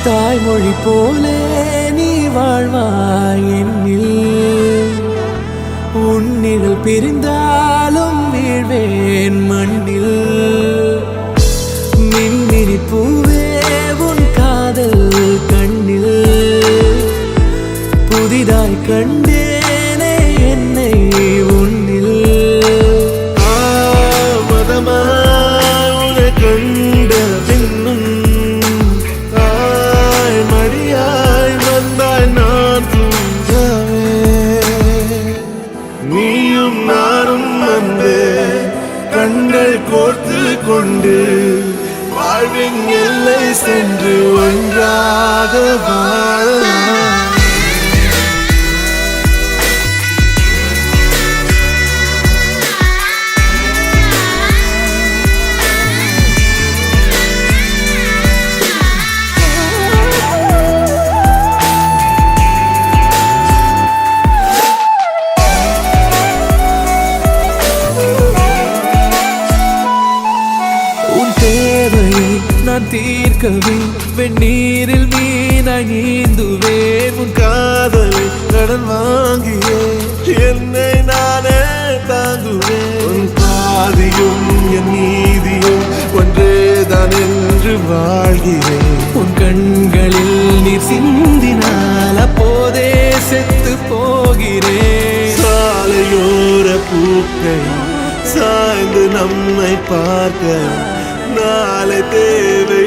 தாய்மொழி போலே நீ வாழ்வாய் என்னில். உன்னிகள் பிரிந்தாலும் வீழ்வேன் மண்ணில். மின்மினி பூவே உன் காதல் கண்ணில் புதிதாய் கண்டேனே என்னை உன்னில். மதமாய் கண்ட பின்னும் தாய் மடியாய் வந்தாய் நான் தூங்கவே. நீயும் நானும் வந்து கண்கள் கோர்த்து கொண்டு வாழ்வின் எல்லை சென்று ஒன்றாக வாழலாம். நான் தீர்க்கவே வெந்நீரில் மீனாய் நீந்துவேன். உன் காதலை கடன் வாங்கியே என்னை நானே தாங்குவேன். உன் பாதியும் என் நீதியும் ஒன்றேதான் என்று வாழ்கிறேன். உன் கண்களில் நீர் சிந்தினால் அப்போதே செத்து போகிறேன். சாலையோர பூக்கள் சாய்ந்து நம்மை பார்க்க நாளை தேவை